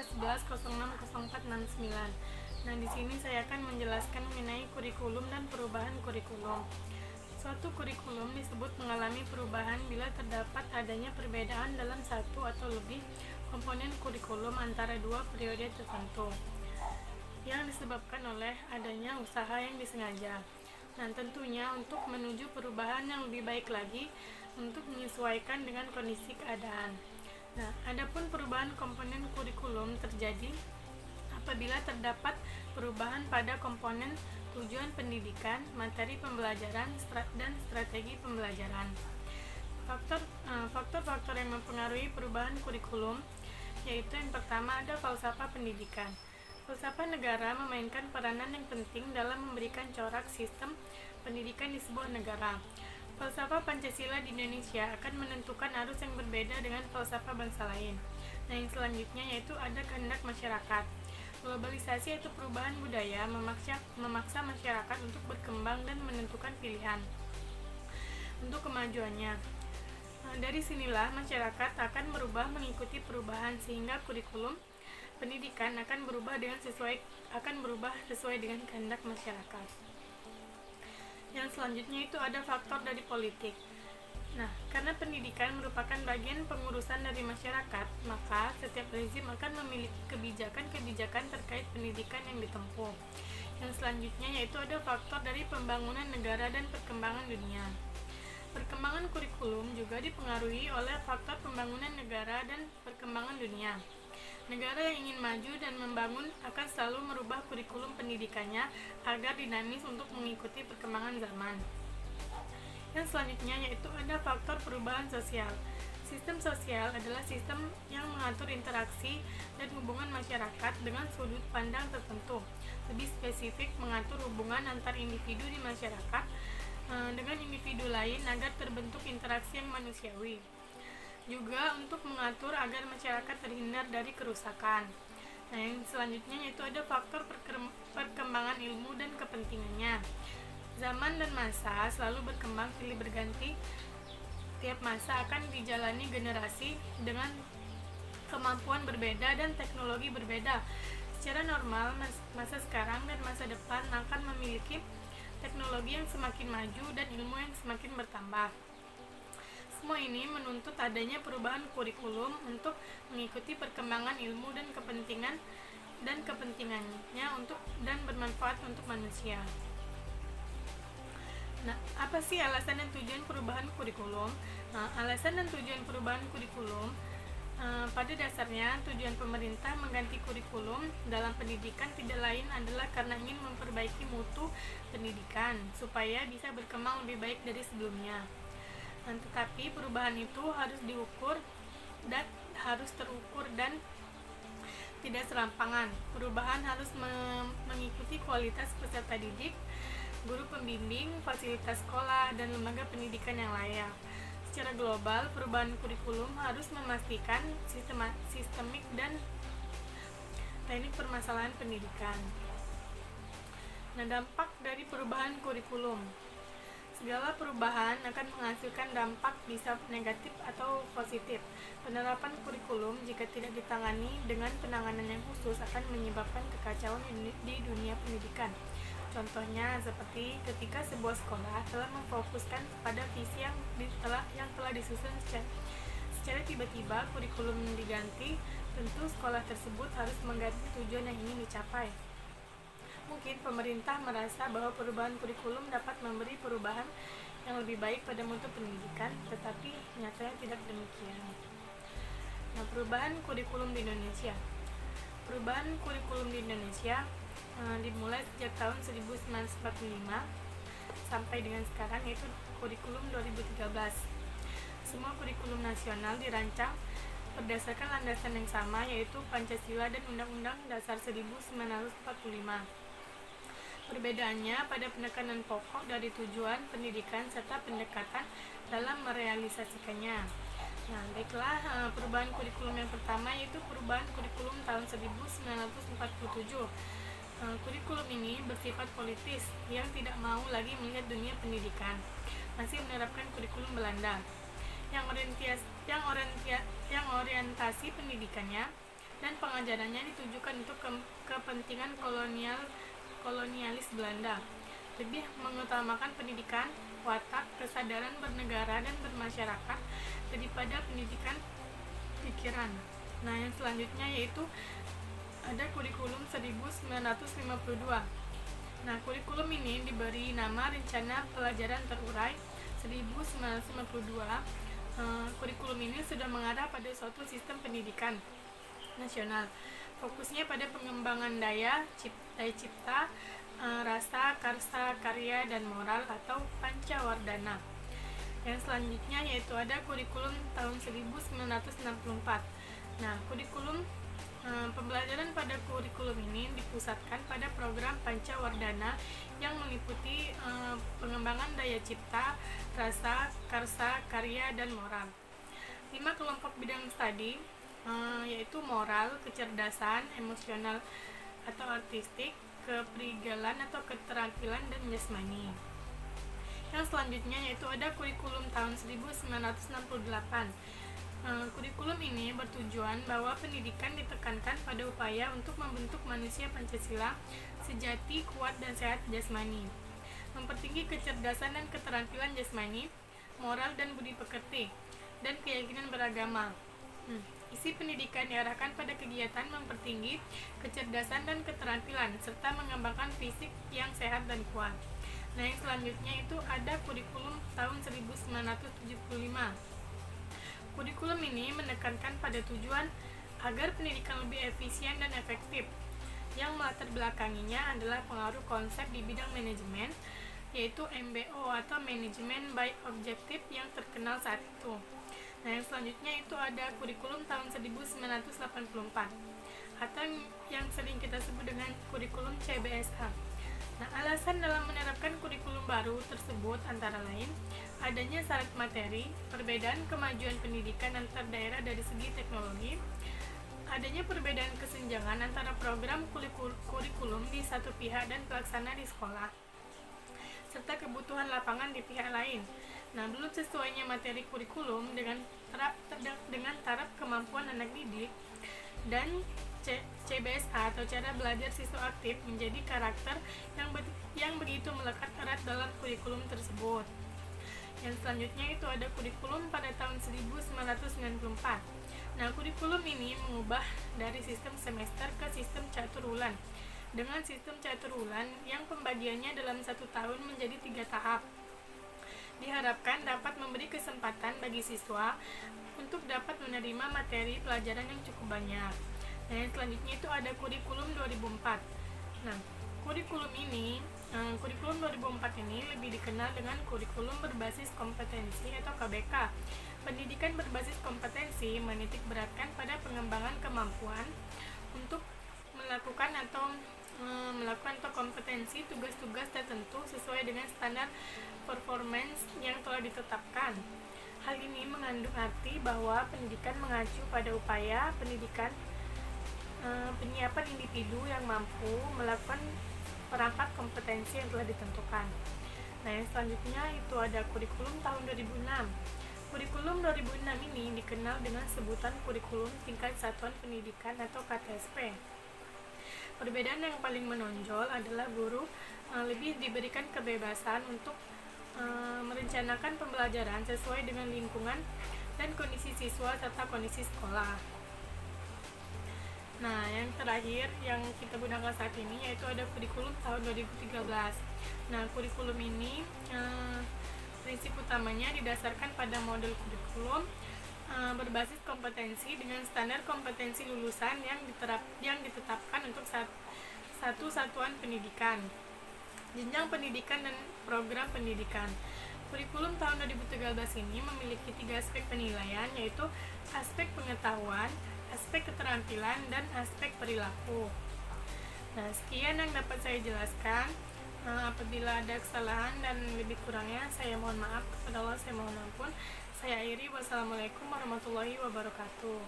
11 06 04 69. Nah, di sini saya akan menjelaskan mengenai kurikulum dan perubahan kurikulum. Suatu kurikulum disebut mengalami perubahan bila terdapat adanya perbedaan dalam satu atau lebih komponen kurikulum antara dua periode tertentu yang disebabkan oleh adanya usaha yang disengaja. Nah, tentunya untuk menuju perubahan yang lebih baik lagi untuk menyesuaikan dengan kondisi keadaan. Nah, adapun perubahan komponen kurikulum terjadi apabila terdapat perubahan pada komponen tujuan pendidikan, materi pembelajaran, dan strategi pembelajaran. Faktor-faktor yang mempengaruhi perubahan kurikulum yaitu yang pertama ada falsafah pendidikan. Falsafah negara memainkan peranan yang penting dalam memberikan corak sistem pendidikan di sebuah negara. Falsafah Pancasila di Indonesia akan menentukan arus yang berbeda dengan falsafah bangsa lain. Nah, yang selanjutnya yaitu ada kehendak masyarakat. Globalisasi yaitu perubahan budaya memaksa masyarakat untuk berkembang dan menentukan pilihan untuk kemajuannya. Dari sinilah masyarakat akan merubah mengikuti perubahan sehingga kurikulum pendidikan akan berubah sesuai dengan kehendak masyarakat. Yang selanjutnya itu ada faktor dari politik. Nah, karena pendidikan merupakan bagian pengurusan dari masyarakat, maka setiap rezim akan memiliki kebijakan-kebijakan terkait pendidikan yang ditempuh. Yang selanjutnya yaitu ada faktor dari pembangunan negara dan perkembangan dunia. Perkembangan kurikulum juga dipengaruhi oleh faktor pembangunan negara dan perkembangan dunia. Negara yang ingin maju dan membangun akan selalu merubah kurikulum pendidikannya agar dinamis untuk mengikuti perkembangan zaman. Yang selanjutnya yaitu ada faktor perubahan sosial. Sistem sosial adalah sistem yang mengatur interaksi dan hubungan masyarakat dengan sudut pandang tertentu. Lebih spesifik, mengatur hubungan antar individu di masyarakat dengan individu lain agar terbentuk interaksi yang manusiawi. Juga untuk mengatur agar masyarakat terhindar dari kerusakan. Nah, yang selanjutnya yaitu ada faktor perkembangan ilmu dan kepentingannya. Zaman dan masa selalu berkembang silih berganti. Tiap masa akan dijalani generasi dengan kemampuan berbeda dan teknologi berbeda. Secara normal, masa sekarang dan masa depan akan memiliki teknologi yang semakin maju dan ilmu yang semakin bertambah. Semua ini menuntut adanya perubahan kurikulum untuk mengikuti perkembangan ilmu dan kepentingannya dan bermanfaat untuk manusia. Nah, apa sih alasan dan tujuan perubahan kurikulum? Alasan dan tujuan perubahan kurikulum pada dasarnya tujuan pemerintah mengganti kurikulum dalam pendidikan tidak lain adalah karena ingin memperbaiki mutu pendidikan supaya bisa berkembang lebih baik dari sebelumnya. Tetapi perubahan itu harus terukur dan tidak serampangan. Perubahan harus mengikuti kualitas peserta didik, guru pembimbing, fasilitas sekolah, dan lembaga pendidikan yang layak. Secara global, perubahan kurikulum harus memastikan sistemik dan teknik permasalahan pendidikan. Nah, dampak dari perubahan kurikulum. Segala perubahan akan menghasilkan dampak bisa negatif atau positif. Penerapan kurikulum jika tidak ditangani dengan penanganan yang khusus akan menyebabkan kekacauan di dunia pendidikan. Contohnya seperti ketika sebuah sekolah telah memfokuskan pada visi yang telah disusun secara tiba-tiba kurikulum diganti, tentu sekolah tersebut harus mengganti tujuan yang ingin dicapai. Mungkin pemerintah merasa bahwa perubahan kurikulum dapat memberi perubahan yang lebih baik pada mutu pendidikan, tetapi nyatanya tidak demikian. Nah, perubahan kurikulum di Indonesia. Perubahan kurikulum di Indonesia dimulai sejak tahun 1945 sampai dengan sekarang, yaitu kurikulum 2013. Semua kurikulum nasional dirancang berdasarkan landasan yang sama, yaitu Pancasila dan Undang-Undang Dasar 1945. Perbedaannya pada penekanan pokok dari tujuan pendidikan serta pendekatan dalam merealisasikannya. Nah, baiklah, perubahan kurikulum yang pertama yaitu perubahan kurikulum tahun 1947. Kurikulum ini bersifat politis yang tidak mau lagi melihat dunia pendidikan, masih menerapkan kurikulum Belanda yang orientasi pendidikannya dan pengajarannya ditujukan untuk kepentingan kolonialis Belanda, lebih mengutamakan pendidikan watak, kesadaran bernegara dan bermasyarakat daripada pendidikan pikiran. Nah, yang selanjutnya yaitu ada kurikulum 1952. Nah, kurikulum ini diberi nama Rencana Pelajaran Terurai 1952. Kurikulum ini sudah mengarah pada suatu sistem pendidikan nasional. Fokusnya pada pengembangan daya cipta, rasa, karsa, karya, dan moral atau pancawardhana. Yang selanjutnya yaitu ada kurikulum tahun 1964. Nah, pembelajaran pada kurikulum ini dipusatkan pada program pancawardhana yang meliputi pengembangan daya cipta, rasa, karsa, karya, dan moral. 5 kelompok bidang studi yaitu moral, kecerdasan, emosional atau artistik, keprigalan atau keterampilan, dan jasmani. Yang selanjutnya yaitu ada kurikulum tahun 1968. Kurikulum ini bertujuan bahwa pendidikan ditekankan pada upaya untuk membentuk manusia Pancasila sejati, kuat, dan sehat jasmani, mempertinggi kecerdasan dan keterampilan jasmani, moral dan budi pekerti, dan keyakinan beragama. Isi pendidikan diarahkan pada kegiatan mempertinggi kecerdasan dan keterampilan serta mengembangkan fisik yang sehat dan kuat. Nah, yang selanjutnya itu ada kurikulum tahun 1975. Kurikulum ini menekankan pada tujuan agar pendidikan lebih efisien dan efektif. Yang melatar belakanginya adalah pengaruh konsep di bidang manajemen, yaitu MBO atau Management by Objective yang terkenal saat itu. Nah, yang selanjutnya itu ada kurikulum tahun 1984 atau yang sering kita sebut dengan kurikulum CBSA. Nah, alasan dalam menerapkan kurikulum baru tersebut antara lain adanya syarat materi, perbedaan kemajuan pendidikan antar daerah dari segi teknologi, adanya perbedaan kesenjangan antara program kurikulum di satu pihak dan pelaksana di sekolah, serta kebutuhan lapangan di pihak lain. Nah, belum sesuainya materi kurikulum dengan taraf kemampuan anak didik, dan CBSA atau cara belajar siswa aktif menjadi karakter yang begitu melekat erat dalam kurikulum tersebut. Yang selanjutnya itu ada kurikulum pada tahun 1994. Nah, kurikulum ini mengubah dari sistem semester ke sistem catur bulan. Dengan sistem catur bulan yang pembagiannya dalam 1 tahun menjadi 3 tahap. Diharapkan dapat memberi kesempatan bagi siswa untuk dapat menerima materi pelajaran yang cukup banyak. Nah, yang selanjutnya itu ada kurikulum 2004. Nah, kurikulum 2004 ini lebih dikenal dengan kurikulum berbasis kompetensi atau KBK. Pendidikan berbasis kompetensi menitik beratkan pada pengembangan kemampuan untuk melakukan atau kompetensi tugas-tugas tertentu sesuai dengan standar performance yang telah ditetapkan. Hal ini mengandung arti bahwa pendidikan mengacu pada upaya penyiapan individu yang mampu melakukan perangkat kompetensi yang telah ditentukan. Nah, yang selanjutnya itu ada kurikulum tahun 2006. Kurikulum 2006 ini dikenal dengan sebutan kurikulum tingkat satuan pendidikan atau KTSP. Perbedaan yang paling menonjol adalah guru lebih diberikan kebebasan untuk merencanakan pembelajaran sesuai dengan lingkungan dan kondisi siswa serta kondisi sekolah. Nah, yang terakhir yang kita gunakan saat ini yaitu ada kurikulum tahun 2013. Nah, kurikulum ini prinsip utamanya didasarkan pada model kurikulum berbasis kompetensi dengan standar kompetensi lulusan yang ditetapkan untuk satu satuan pendidikan, jenjang pendidikan, dan program pendidikan. Kurikulum tahun 2013 ini memiliki 3 aspek penilaian, yaitu aspek pengetahuan, aspek keterampilan, dan aspek perilaku. Nah, sekian yang dapat saya jelaskan. Apabila ada kesalahan dan lebih kurangnya, saya mohon maaf. Kepada Allah saya mohon ampun. Saya akhiri. Wassalamualaikum warahmatullahi wabarakatuh.